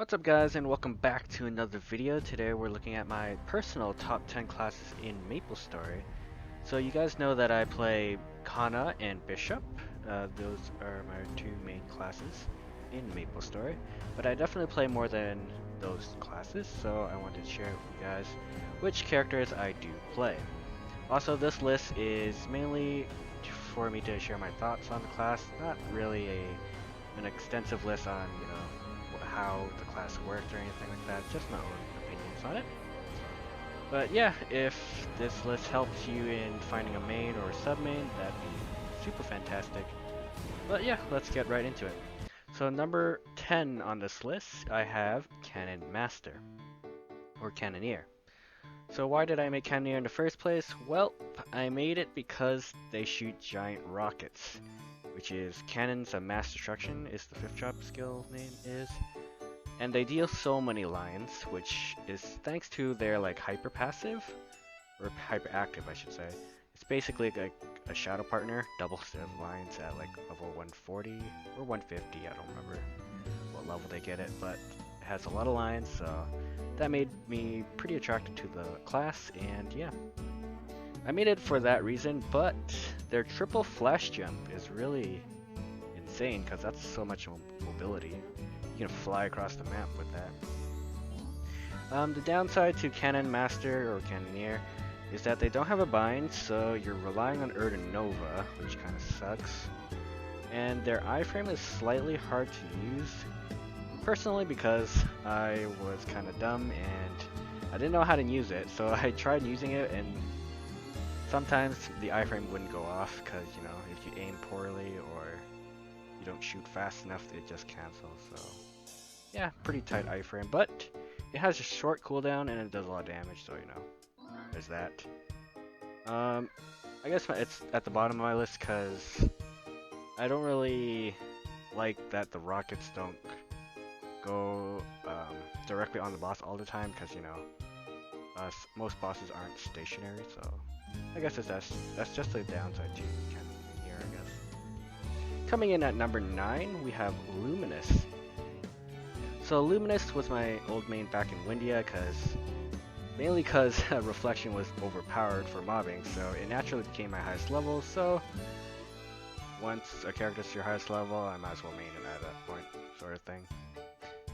What's up guys and welcome back to another video. Today we're looking at my personal top 10 classes in MapleStory. So you guys know that I play Kana and Bishop. Those are my two main classes in MapleStory. But I definitely play more than those classes, so I wanted to share with you guys which characters I do play. Also, this list is mainly for me to share my thoughts on the class, not really an extensive list on, how the class worked or anything like that, just my own opinions on it. But yeah, if this list helps you in finding a main or a sub-main, that'd be super fantastic. But yeah, let's get right into it. So number 10 on this list, I have Cannon Master, or Cannoneer. So why did I make Cannoneer in the first place? Well, I made it because they shoot giant rockets, which is Cannons of Mass Destruction is the 5th job skill name is. And they deal so many lines, which is thanks to their like hyper passive, or hyper active I should say. It's basically like a shadow partner, double set of lines at like level 140 or 150, I don't remember what level they get it, but it has a lot of lines, so that made me pretty attracted to the class, and yeah. I made it for that reason, but their triple flash jump is really insane because that's so much mobility. You can fly across the map with that. The downside to Cannon Master or Cannoneer is that they don't have a bind, so you're relying on Nova, which kind of sucks. And their iframe is slightly hard to use, personally because I was kind of dumb and I didn't know how to use it, so I tried using it and sometimes the iframe wouldn't go off because, you know, if you aim poorly or you don't shoot fast enough, it just cancels, so yeah, pretty tight iframe, but it has a short cooldown and it does a lot of damage, so you know, there's that. I guess it's at the bottom of my list because I don't really like that the rockets don't go directly on the boss all the time because, you know, most bosses aren't stationary, so I guess that's just a downside to Cannon here, I guess. Coming in at number 9, we have Luminous. So Luminous was my old main back in Windia, mainly because Reflection was overpowered for mobbing, so it naturally became my highest level, so once a character's your highest level, I might as well main it at that point, sort of thing.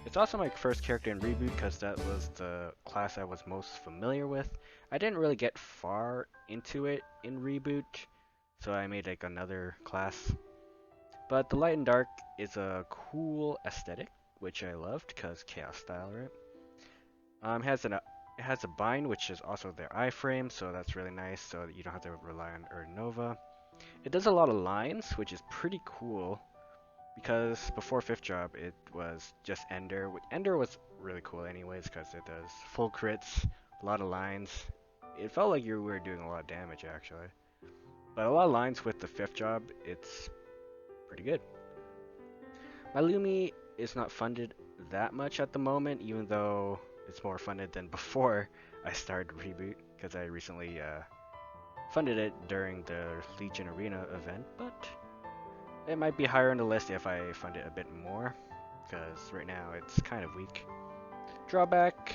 It's also my first character in Reboot because that was the class I was most familiar with. I didn't really get far into it in Reboot, so I made like another class. But the Light and Dark is a cool aesthetic, which I loved because Chaos style, right? It has a bind, which is also their iframe, so that's really nice, so that you don't have to rely on Nova. It does a lot of lines, which is pretty cool, because before 5th job, it was just Ender. Ender was really cool anyways, because it does full crits, a lot of lines. It felt like you were doing a lot of damage, actually. But a lot of lines with the 5th job, it's pretty good. My Lumi is not funded that much at the moment, even though it's more funded than before I started Reboot, because I recently funded it during the Legion Arena event, but it might be higher on the list if I fund it a bit more, because right now it's kind of weak. Drawback,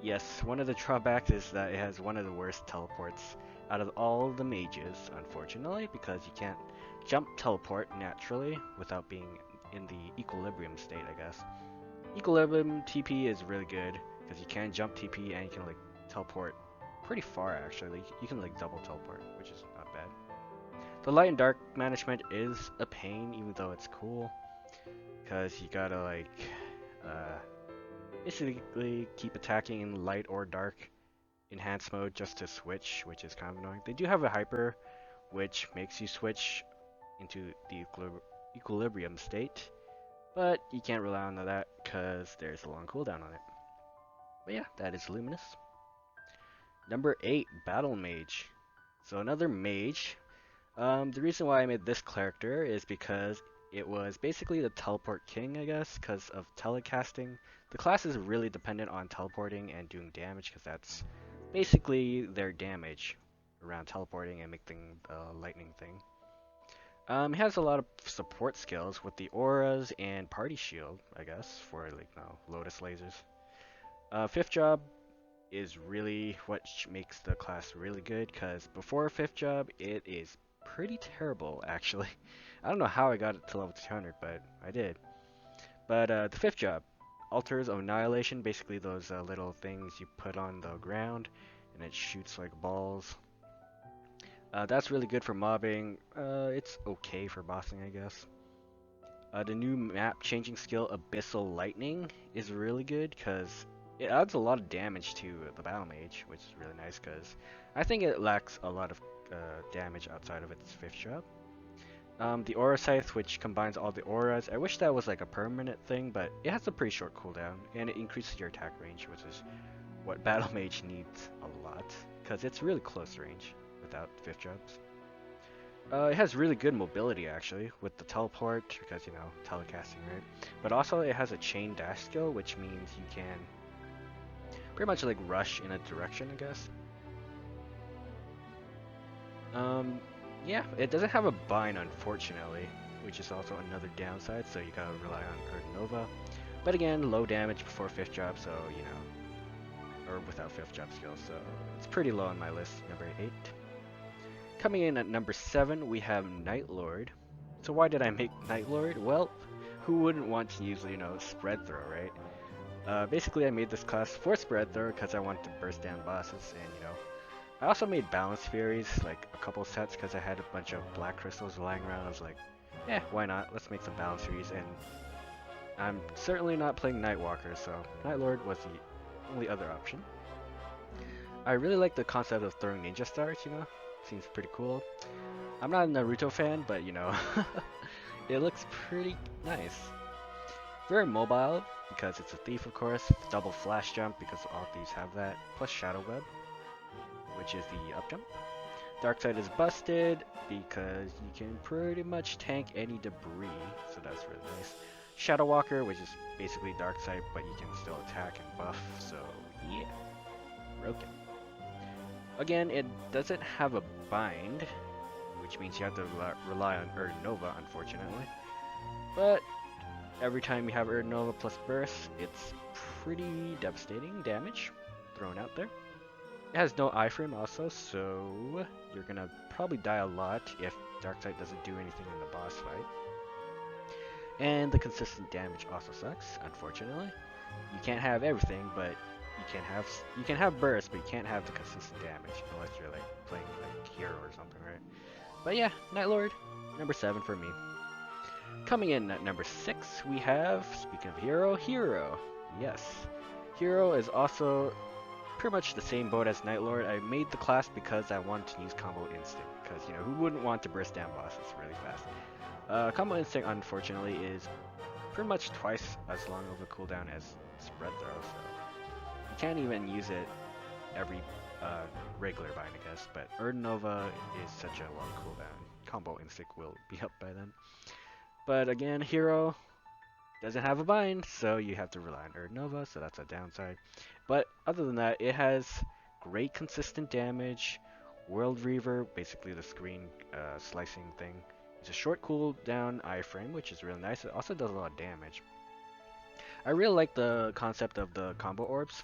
yes, one of the drawbacks is that it has one of the worst teleports out of all the mages, unfortunately, because you can't jump teleport naturally without being in the equilibrium state, I guess. Equilibrium TP is really good because you can jump TP and you can like teleport pretty far actually. Like, you can like double teleport, which is not bad. The light and dark management is a pain, even though it's cool, because you gotta like basically keep attacking in light or dark enhanced mode just to switch, which is kind of annoying. They do have a hyper, which makes you switch into the equilibrium state, but you can't rely on that because there's a long cooldown on it. But yeah, that is Luminous. Number 8, Battle Mage. So another mage. The reason why I made this character is because it was basically the teleport king, I guess, because of telecasting. The class is really dependent on teleporting and doing damage because that's basically their damage around teleporting and making the lightning thing. He has a lot of support skills with the auras and party shield, I guess, for like Lotus lasers. Fifth job is really what makes the class really good, because before fifth job, it is pretty terrible actually. I don't know how I got it to level 200, but I did. But the fifth job, Altars of Annihilation, basically those little things you put on the ground, and it shoots like balls. That's really good for mobbing. It's okay for bossing, I guess. The new map changing skill, Abyssal Lightning, is really good because it adds a lot of damage to the Battle Mage, which is really nice because I think it lacks a lot of damage outside of its fifth job. The Aura Scythe, which combines all the auras. I wish that was like a permanent thing, but it has a pretty short cooldown, and it increases your attack range, which is what Battle Mage needs a lot, because it's really close range without fifth jobs. It has really good mobility actually, with the teleport, because telecasting, right? But also it has a chain dash skill, which means you can pretty much like rush in a direction, I guess. Yeah, it doesn't have a bind, unfortunately, which is also another downside, so you gotta rely on Earth Nova. But again, low damage before 5th job, so, or without 5th job skills, so it's pretty low on my list, number 8. Coming in at number 7, we have Nightlord. So why did I make Nightlord? Well, who wouldn't want to use, spread throw, right? Basically, I made this class for spread throw because I wanted to burst down bosses, and, I also made balance furies, like a couple sets, because I had a bunch of black crystals lying around. I was like, why not? Let's make some balance furies. And I'm certainly not playing Nightwalker, so Nightlord was the only other option. I really like the concept of throwing ninja stars, seems pretty cool. I'm not a Naruto fan, but it looks pretty nice. Very mobile, because it's a thief, of course. Double flash jump, because all thieves have that. Plus shadow web, which is the up jump. Dark side is busted because you can pretty much tank any debris, so that's really nice. Shadow Walker, which is basically dark side, but you can still attack and buff, so yeah, broken. Again, it doesn't have a bind, which means you have to rely on Erd Nova, unfortunately. But every time you have Erd Nova plus burst, it's pretty devastating damage thrown out there. It has no iframe also, so you're gonna probably die a lot if Darkseid doesn't do anything in the boss fight. And the consistent damage also sucks, unfortunately. You can't have everything, but you can have burst, but you can't have the consistent damage unless you're like playing like hero or something, right? But yeah, Nightlord, number 7 for me. Coming in at number 6, we have, speaking of hero. Yes, Hero is also pretty much the same boat as Nightlord. I made the class because I wanted to use Combo Instinct, because, who wouldn't want to burst down bosses really fast? Combo Instinct, unfortunately, is pretty much twice as long of a cooldown as Spread Throw, so you can't even use it every regular bind, I guess, but Erd Nova is such a long cooldown. Combo Instinct will be up by then. But again, Hero doesn't have a bind, so you have to rely on Erd Nova, so that's a downside. But other than that, it has great consistent damage. World Reaver, basically the screen slicing thing. It's a short cooldown iframe, which is really nice. It also does a lot of damage. I really like the concept of the combo orbs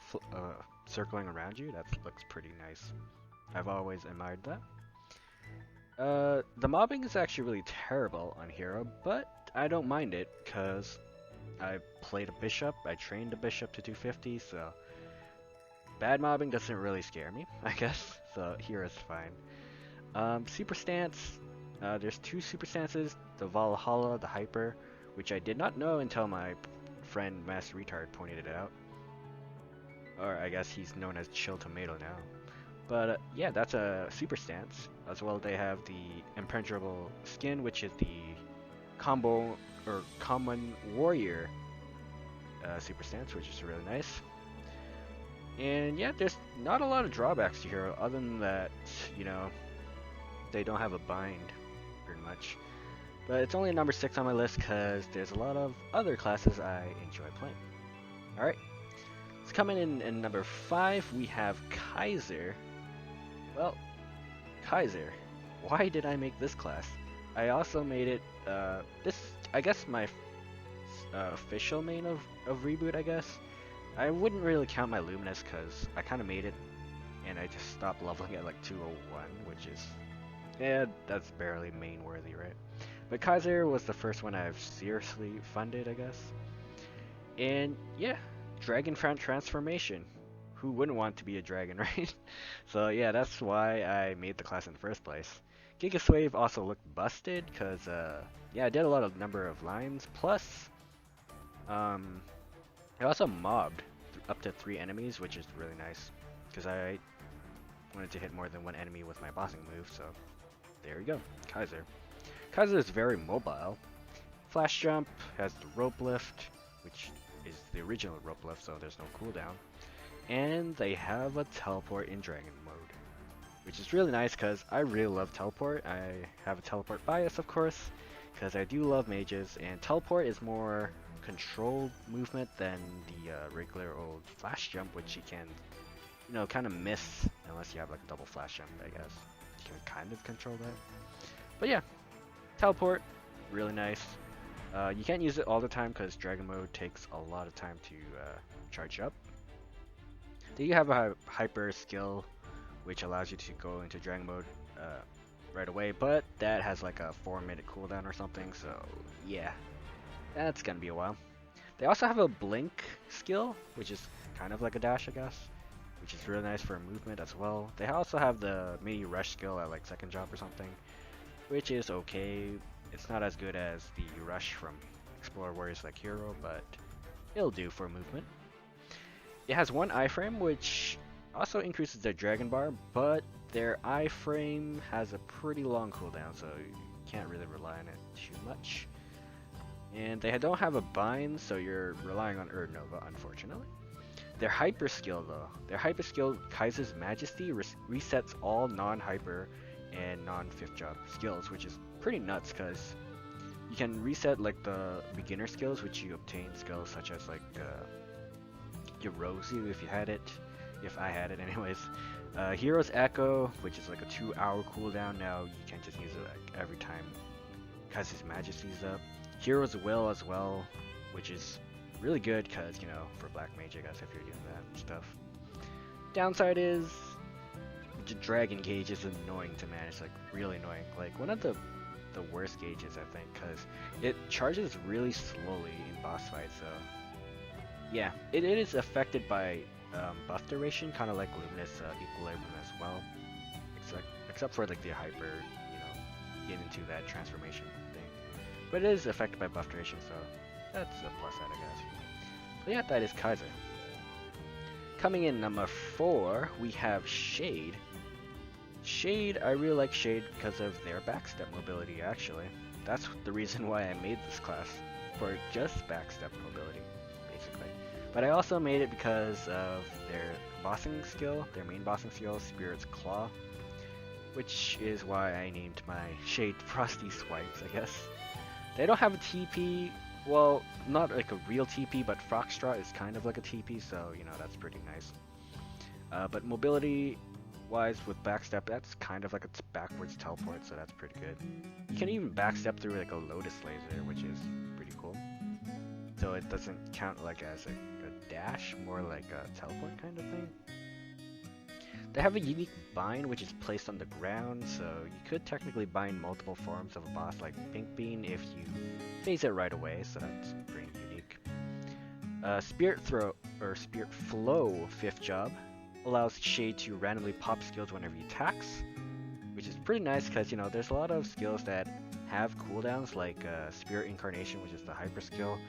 circling around you. That looks pretty nice. I've always admired that. The mobbing is actually really terrible on Hero, but I don't mind it, because I played a bishop, I trained a bishop to 250, so bad mobbing doesn't really scare me, I guess, so Hero's fine. Super stance, there's 2 super stances, the Valhalla, the Hyper, which I did not know until my friend Master Retard pointed it out. Or I guess he's known as Chill Tomato now. But yeah, that's a super stance. As well, they have the Impenetrable Skin, which is the combo or common warrior super stance, which is really nice. And yeah, there's not a lot of drawbacks to Hero, other than that, they don't have a bind, pretty much. But it's only number 6 on my list because there's a lot of other classes I enjoy playing. Alright, so coming in number 5, we have Kaiser. Well, Kaiser. Why did I make this class? I also made it, this, I guess my official main of Reboot, I guess. I wouldn't really count my Luminous because I kind of made it and I just stopped leveling at like 201, which is, yeah, that's barely main worthy, right? But Kaiser was the first one I've seriously funded, I guess. And yeah, Dragon Transformation. Who wouldn't want to be a dragon, right? So yeah, that's why I made the class in the first place. Gigas Wave also looked busted because yeah, I did a lot of number of lines. Plus, um, I also mobbed up to 3 enemies, which is really nice because I wanted to hit more than one enemy with my bossing move. So there you go, Kaiser. Kaiser is very mobile. Flash jump has the rope lift, which is the original rope lift, so there's no cooldown. And they have a teleport in Dragon mode, which is really nice because I really love teleport. I have a teleport bias, of course, because I do love mages, and teleport is more controlled movement than the regular old flash jump, which you can, you know, kind of miss unless you have like a double flash jump, I guess. You can kind of control that. But yeah, teleport, really nice. You can't use it all the time because Dragon mode takes a lot of time to charge up. Then you have a hyper skill, which allows you to go into Dragon mode right away, but that has like a 4-minute cooldown or something, so yeah, that's gonna be a while. They also have a blink skill, which is kind of like a dash, I guess, which is really nice for movement as well. They also have the mini rush skill at like second jump or something, which is okay. It's not as good as the rush from Explorer Warriors like Hero, but it'll do for movement. It has one iframe, which also increases their Dragon Bar, but their iframe has a pretty long cooldown, so you can't really rely on it too much. And they don't have a bind, so you're relying on Nova, unfortunately. Their hyper skill, though, their hyper skill, Kaiser's Majesty, resets all non-hyper and non-fifth job skills, which is pretty nuts because you can reset like the beginner skills, which you obtain skills such as like Yorozu if you had it, if I had it anyways. Hero's Echo, which is like a 2-hour cooldown now, you can't just use it like every time Kaiser's Majesty's up. Hero's Will as well, which is really good because, you know, for Black Mage, I guess, if you're doing that stuff. Downside is the Dragon Gauge is annoying to manage, like really annoying. Like one of the worst gauges, I think, because it charges really slowly in boss fights, so yeah, it is affected by buff duration, kind of like Luminous Equilibrium as well, except for like the hyper, you know, get into that transformation thing. But it is affected by buff duration, so that's a plus side, I guess. But yeah, that is Kaiser. Coming in number 4, we have Shade. Shade, I really like Shade because of their backstep mobility, actually. That's the reason why I made this class, for just backstep mobility, basically. But I also made it because of their bossing skill, their main bossing skill, Spirit's Claw, which is why I named my Shade Frosty Swipes, I guess. They don't have a TP, well, not like a real TP, but Foxtrot is kind of like a TP, so, you know, that's pretty nice. But mobility-wise, with backstep, that's kind of like a backwards teleport, so that's pretty good. You can even backstep through like a Lotus Laser, which is pretty cool. So it doesn't count like as a dash, more like a teleport kind of thing. They have a unique bind, which is placed on the ground, so you could technically bind multiple forms of a boss like Pink Bean if you phase it right away, so that's pretty unique. Spirit Flow 5th job allows Shade to randomly pop skills whenever he attacks, which is pretty nice because, you know, there's a lot of skills that have cooldowns like Spirit Incarnation, which is the hyper skill,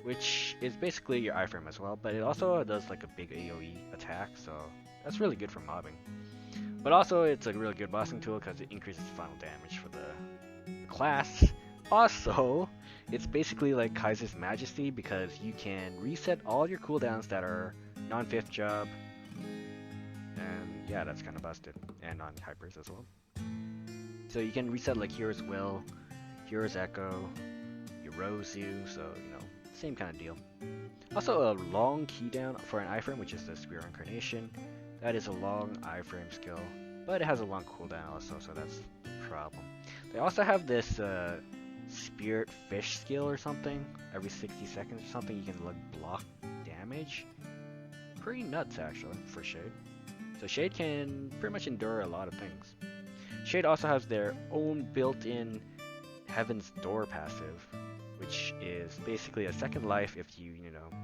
which is basically your iframe as well, but it also does like a big AoE attack, so that's really good for mobbing. But also it's a really good bossing tool because it increases final damage for the class. Also, it's basically like Kaiser's Majesty because you can reset all your cooldowns that are non-5th job, and yeah, that's kind of busted, and non-hypers as well. So you can reset like Hero's Will, Hero's Echo, Yorozu, so, you know, same kind of deal. Also a long keydown for an iframe, which is the Spirit Incarnation. That is a long iframe skill, but it has a long cooldown also, so that's the problem. They also have this spirit fish skill or something. Every 60 seconds or something, you can like block damage. Pretty nuts actually for Shade. So Shade can pretty much endure a lot of things. Shade also has their own built-in Heaven's Door passive, which is basically a second life if you know,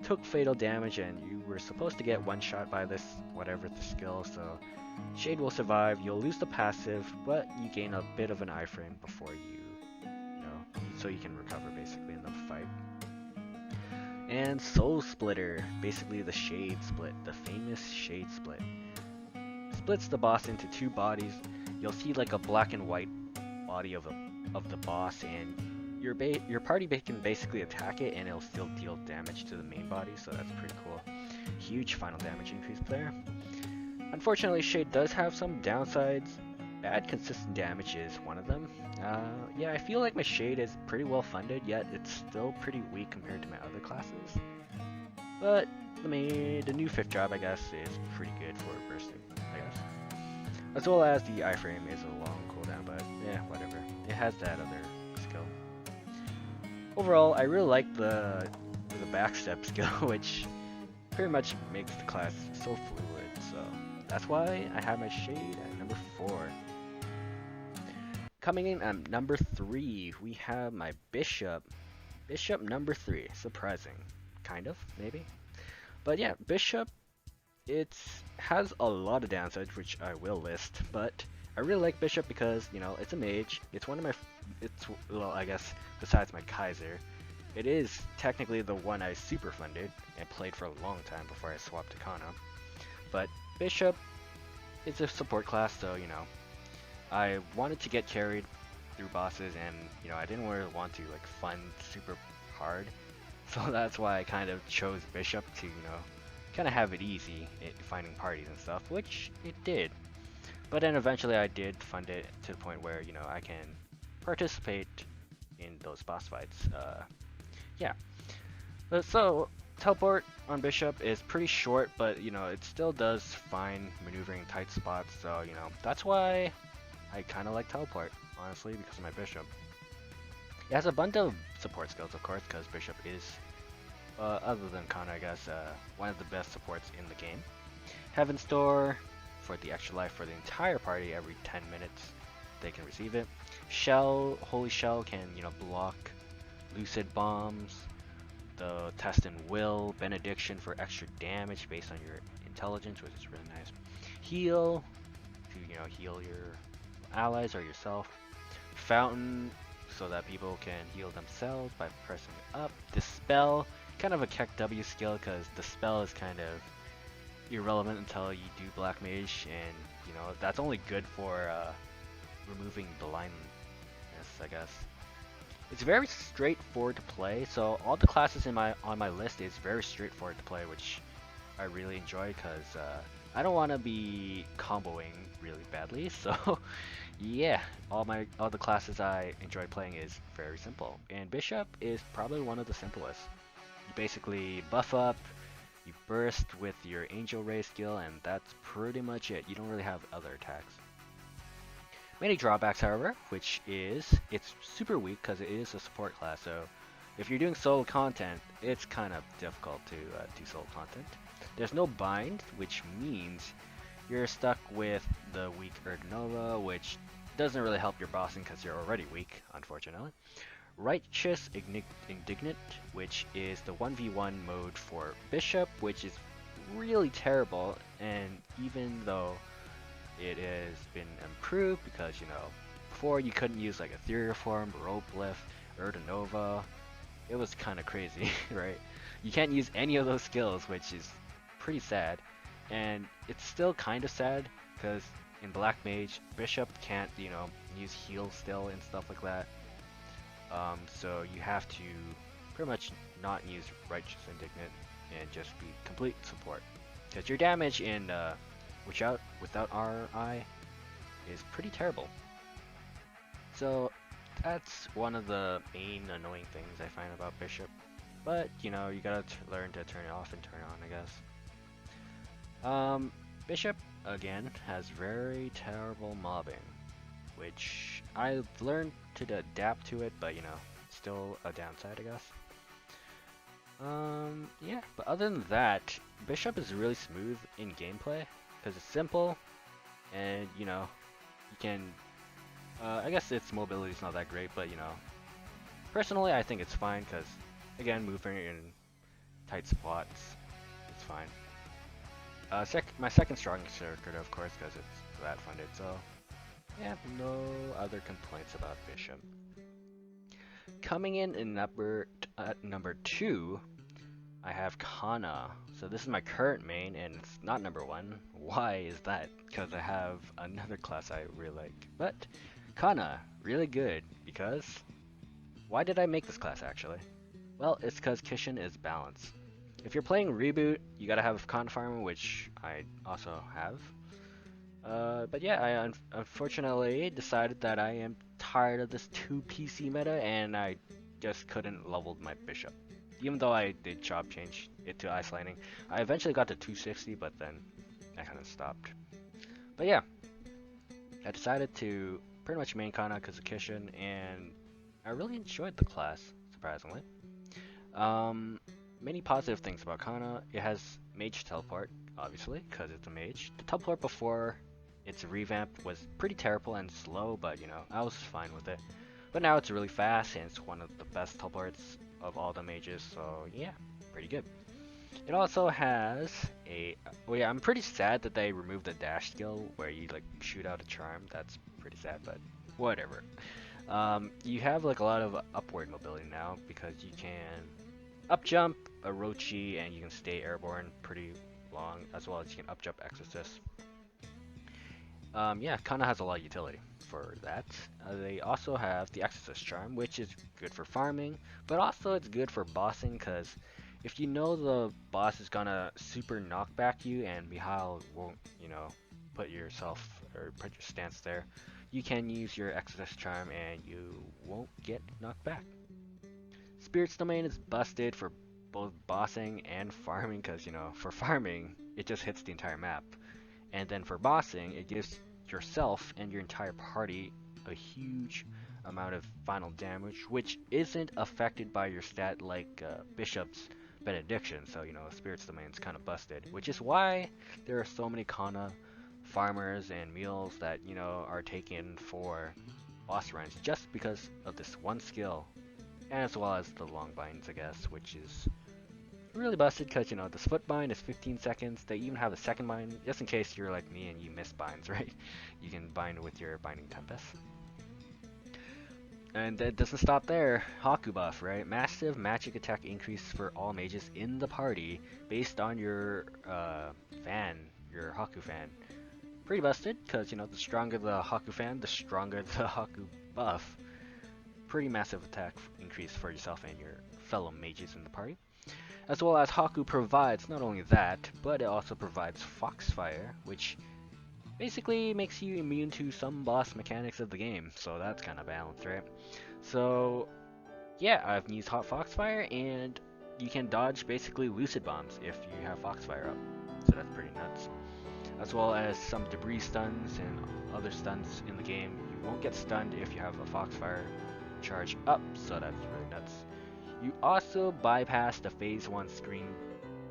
took fatal damage and you were supposed to get one shot by this, whatever the skill, so Shade will survive, you'll lose the passive, but you gain a bit of an iframe before you know, so you can recover basically in the fight. And Soul Splitter, basically the Shade Split, the famous Shade Split. Splits the boss into two bodies. You'll see like a black and white body of the boss, and your party can basically attack it, and it'll still deal damage to the main body. So that's pretty cool. Huge final damage increase there. Unfortunately, Shade does have some downsides. Bad consistent damage is one of them. Yeah, I feel like my Shade is pretty well funded, yet it's still pretty weak compared to my other classes. But the new 5th job, I guess, is pretty good for bursting, I guess. As well as the iframe is a long cooldown, but yeah, whatever. It has that other skill. Overall, I really like the backstep skill, which pretty much makes the class so fluid, so that's why I have my Shade at number 4. Coming in at number 3, we have my Bishop. Bishop number 3. Surprising. Kind of, maybe. But yeah, Bishop, it has a lot of downsides, which I will list, but I really like Bishop because, you know, it's a mage. It's one of my, well, I guess, besides my Kaiser, it is technically the one I super funded and played for a long time before I swapped to Kana. But Bishop, it's a support class, so, you know, I wanted to get carried through bosses, and, you know, I didn't really want to, like, fund super hard. So that's why I kind of chose Bishop to, you know, kind of have it easy finding parties and stuff, which it did. But then eventually I did fund it to the point where, you know, I can participate in those boss fights. Yeah. So, teleport on Bishop is pretty short, but, you know, it still does fine maneuvering tight spots, so, you know, that's why I kind of like teleport, honestly, because of my Bishop. It has a bunch of support skills, of course, because Bishop is, other than Kana, I guess, one of the best supports in the game. Heaven's Door for the extra life for the entire party. Every 10 minutes they can receive it. Shell, Holy Shell can, you know, block Lucid Bombs. The Test and Will, Benediction for extra damage based on your intelligence, which is really nice. Heal, to, you know, heal your allies or yourself. Fountain, so that people can heal themselves by pressing up. Dispel, kind of a Keck W skill, because Dispel is kind of irrelevant until you do Black Mage, and, you know, that's only good for removing blindness, I guess. It's very straightforward to play, so all the classes on my list is very straightforward to play, which I really enjoy, because I don't want to be comboing really badly, so yeah, all the classes I enjoy playing is very simple, and Bishop is probably one of the simplest. You basically buff up, you burst with your Angel Ray skill, and that's pretty much it. You don't really have other attacks. Many drawbacks, however, which is it's super weak because it is a support class, so if you're doing solo content, it's kind of difficult to do solo content. There's no bind, which means you're stuck with the weak Erdnova, which doesn't really help your bossing because you're already weak, unfortunately. Righteous Indignant, which is the 1v1 mode for Bishop, which is really terrible, and even though it has been improved, because, you know, before you couldn't use like Ethereal Form, Rope Lift, Erdnova, it was kind of crazy, right? You can't use any of those skills, which is pretty sad, and it's still kind of sad, because in Black Mage, Bishop can't, you know, use heal still and stuff like that. So you have to pretty much not use Righteous Indignant and just be complete support, because your damage in without RI is pretty terrible. So that's one of the main annoying things I find about Bishop, but you know, you gotta learn to turn it off and turn it on, I guess. Bishop again has very terrible mobbing. which I've learned to adapt to it, but you know, still a downside, I guess. Yeah, but other than that, Bishop is really smooth in gameplay because it's simple, and you know, you can. I guess its mobility is not that great, but you know, personally, I think it's fine because, again, moving in tight spots, it's fine. My second strongest character, of course, because it's that funded. So yeah, no other complaints about Bishop. Coming in number 2, I have Kana. So this is my current main, and it's not number 1. Why is that? Because I have another class I really like. But Kana, really good, because why did I make this class actually? Well, it's because Kishin is balanced. If you're playing Reboot, you gotta have Kana Farmer, which I also have. But yeah, I unfortunately decided that I am tired of this 2 PC meta, and I just couldn't level my Bishop. Even though I did job change it to Ice Lightning, I eventually got to 260, but then I kind of stopped. But yeah, I decided to pretty much main Kana because of Kishin, and I really enjoyed the class, surprisingly. Um, Many positive things about Kana. It has Mage Teleport, obviously, because it's a Mage. The teleport before its revamp was pretty terrible and slow, but you know, I was fine with it. But now it's really fast, and it's one of the best teleports of all the mages, so yeah, pretty good. It also has a... Well, yeah, I'm pretty sad that they removed the dash skill where you like shoot out a charm. That's pretty sad, but whatever. You have like a lot of upward mobility now because you can up jump, Orochi, and you can stay airborne pretty long, as well as you can up jump Exorcist. Yeah, Kana has a lot of utility for that. They also have the Exorcist Charm, which is good for farming, but also it's good for bossing, because if you know the boss is gonna super knockback you and Mihail won't, you know, put yourself or put your stance there, you can use your Exorcist Charm and you won't get knocked back. Spirit's Domain is busted for both bossing and farming, because, you know, for farming, it just hits the entire map. And then for bossing, it gives yourself and your entire party a huge amount of final damage, which isn't affected by your stat like Bishop's Benediction. So, you know, Spirit's Domain's kind of busted, which is why there are so many Kana farmers and meals that, you know, are taken for boss runs just because of this one skill, as well as the long binds, I guess, which is really busted because, you know, the split bind is 15 seconds. They even have a second bind, just in case you're like me and you miss binds, right? You can bind with your Binding Tempest. And that doesn't stop there. Haku buff, right? Massive magic attack increase for all mages in the party based on your fan, your Haku fan. Pretty busted, because, you know, the stronger the Haku fan, the stronger the Haku buff. Pretty massive attack increase for yourself and your fellow mages in the party. As well as Haku provides not only that, but it also provides Foxfire, which basically makes you immune to some boss mechanics of the game, so that's kind of balanced, right? So yeah, I've used Hot Foxfire, and you can dodge basically Lucid Bombs if you have Foxfire up, so that's pretty nuts. As well as some debris stuns and other stuns in the game. You won't get stunned if you have a Foxfire charge up, so that's really nuts. You also bypass the phase 1 screen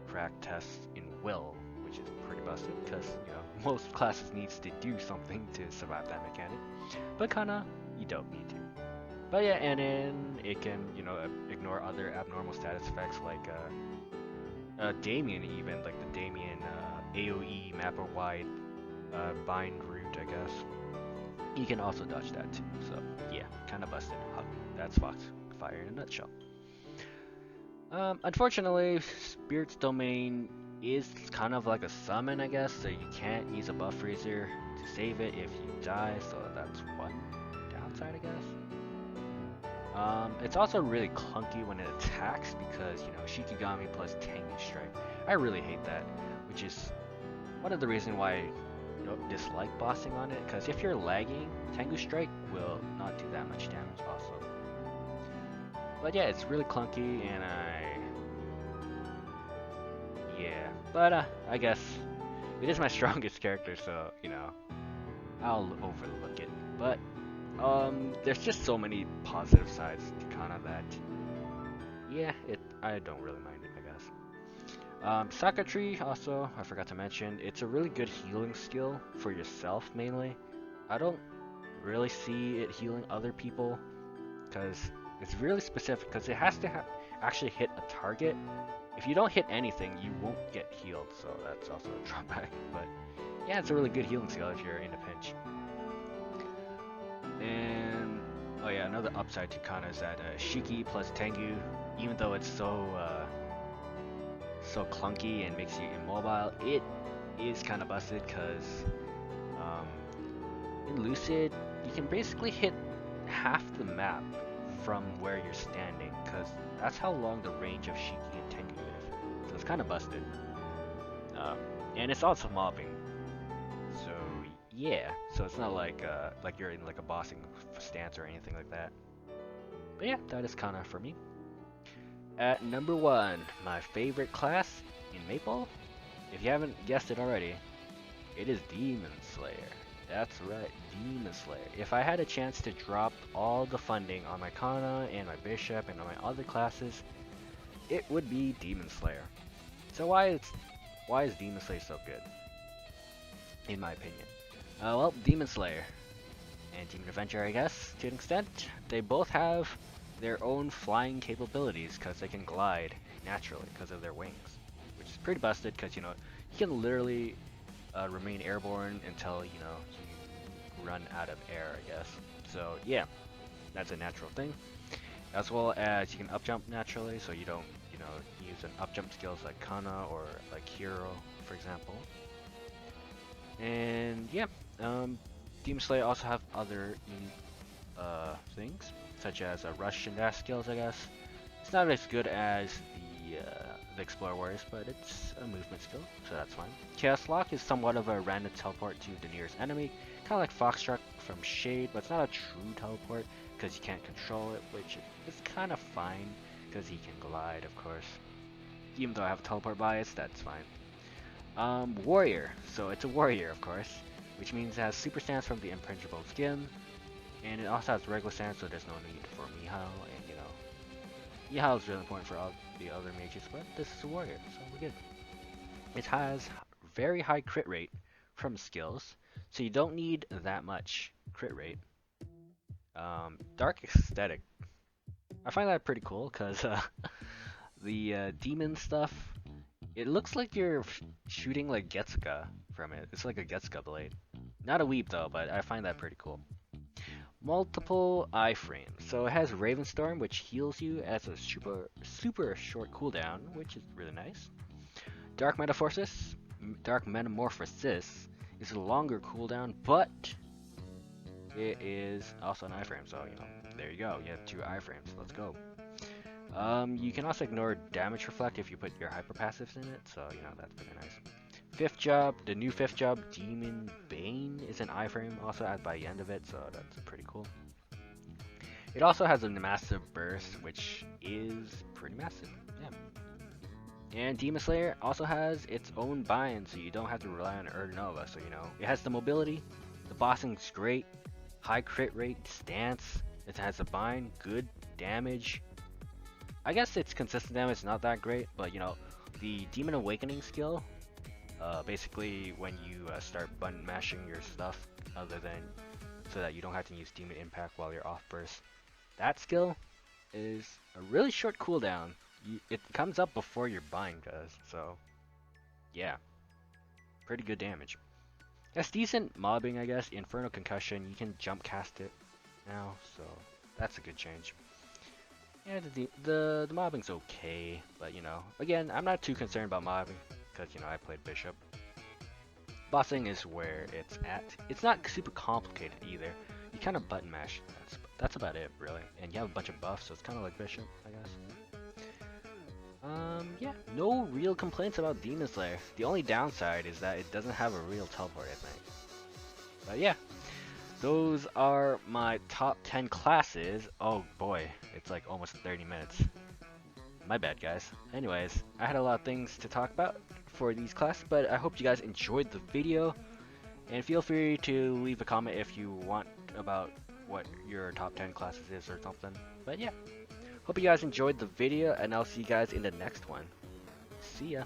crack test in Will, which is pretty busted because, you know, most classes needs to do something to survive that mechanic. But Kana, you don't need to. But yeah, and then it can, you know, ignore other abnormal status effects like Damien, even, like the Damien AoE map or wide bind route, I guess. You can also dodge that too. So yeah, kind of busted. That's Foxfire in a nutshell. Unfortunately, Spirit's Domain is kind of like a summon, I guess, so you can't use a buff freezer to save it if you die, so that's one downside, I guess. It's also really clunky when it attacks because, you know, Shikigami plus Tengu Strike. I really hate that, which is one of the reasons why I don't dislike bossing on it, because if you're lagging, Tengu Strike will not do that much damage also. But yeah, it's really clunky, and yeah. But I guess it is my strongest character, so, you know, I'll overlook it. But there's just so many positive sides to Kana that yeah, I don't really mind it, I guess. Saka Tree also, I forgot to mention, it's a really good healing skill for yourself mainly. I don't really see it healing other people because it's really specific because it has to actually hit a target. If you don't hit anything, you won't get healed, so that's also a drawback. But yeah, it's a really good healing skill if you're in a pinch. And oh yeah, another upside to Kana is that Shiki plus Tengu, even though it's so clunky and makes you immobile, it is kind of busted because um, in Lucid you can basically hit half the map from where you're standing because that's how long the range of Shiki and Tengu is. So it's kind of busted. Um, and it's also mobbing. So yeah, so it's not like you're in like a bossing stance or anything like that. But yeah, that is Kana for me. At number 1, my favorite class in Maple. If you haven't guessed it already, it is Demon Slayer. That's right, Demon Slayer. If I had a chance to drop all the funding on my Kana and my Bishop and on my other classes, it would be Demon Slayer. So why is Demon Slayer so good? In my opinion. Well, Demon Slayer and Demon Avenger, I guess, to an extent, they both have their own flying capabilities because they can glide naturally because of their wings, which is pretty busted because, you can literally remain airborne until, you run out of air, I guess. So, yeah, that's a natural thing. As well as you can up jump naturally, so you don't, use an up jump skills like Kana or like Hero, for example. And yeah, Demon Slayer also have other things, such as rush and dash skills, I guess. It's not as good as the Explorer Warriors, but it's a movement skill, so that's fine. Chaos Lock is somewhat of a random teleport to the nearest enemy, kind of like Foxstruck from Shade, but it's not a true teleport because you can't control it, which is kind of fine because he can glide, of course. Even though I have a teleport bias, that's fine. Warrior. So it's a warrior, of course, which means it has super stance from the impenetrable skin, and it also has regular stance, so there's no need for Mihao, and Mihao is really important for all the other mages, but this is a warrior, so we're good. It has very high crit rate from skills, so you don't need that much crit rate. Dark Aesthetic. I find that pretty cool, because the demon stuff, it looks like you're shooting like Getsuga from it. It's like a Getsuga blade. Not a weep though, but I find that pretty cool. Multiple iframes. So it has Ravenstorm, which heals you as a super short cooldown, which is really nice. Dark Metamorphosis is a longer cooldown, but it is also an iframe. So there you go. You have 2 iframes. Let's go. You can also ignore damage reflect if you put your hyper passives in it, so that's pretty nice. Fifth job, the new 5th job, Demon Bane, is an iframe also added by the end of it, so that's pretty cool. It also has a massive burst, which is pretty massive, yeah. And Demon Slayer also has its own bind, so you don't have to rely on Urdnova, so it has the mobility, the bossing's great, high crit rate, stance, it has a bind, good damage. I guess its consistent damage is not that great, but the Demon Awakening skill, basically when you start button mashing your stuff, other than so that you don't have to use Demon Impact while you're off burst, that skill is a really short cooldown. It comes up before your bind does, so yeah, pretty good damage. That's decent mobbing, I guess. Infernal Concussion, you can jump cast it now, so that's a good change. Yeah, the mobbing's okay, but again, I'm not too concerned about mobbing because I played Bishop. Bossing is where it's at. It's not super complicated either. You kind of button mash. That's about it, really. And you have a bunch of buffs, so it's kind of like Bishop, I guess. Yeah, no real complaints about Demon Slayer. The only downside is that it doesn't have a real teleport, I think. But yeah. Those are my top 10 classes. Oh boy, it's like almost 30 minutes. My bad, guys. Anyways, I had a lot of things to talk about for these classes, but I hope you guys enjoyed the video. And feel free to leave a comment if you want about what your top 10 classes is or something. But yeah, hope you guys enjoyed the video, and I'll see you guys in the next one. See ya.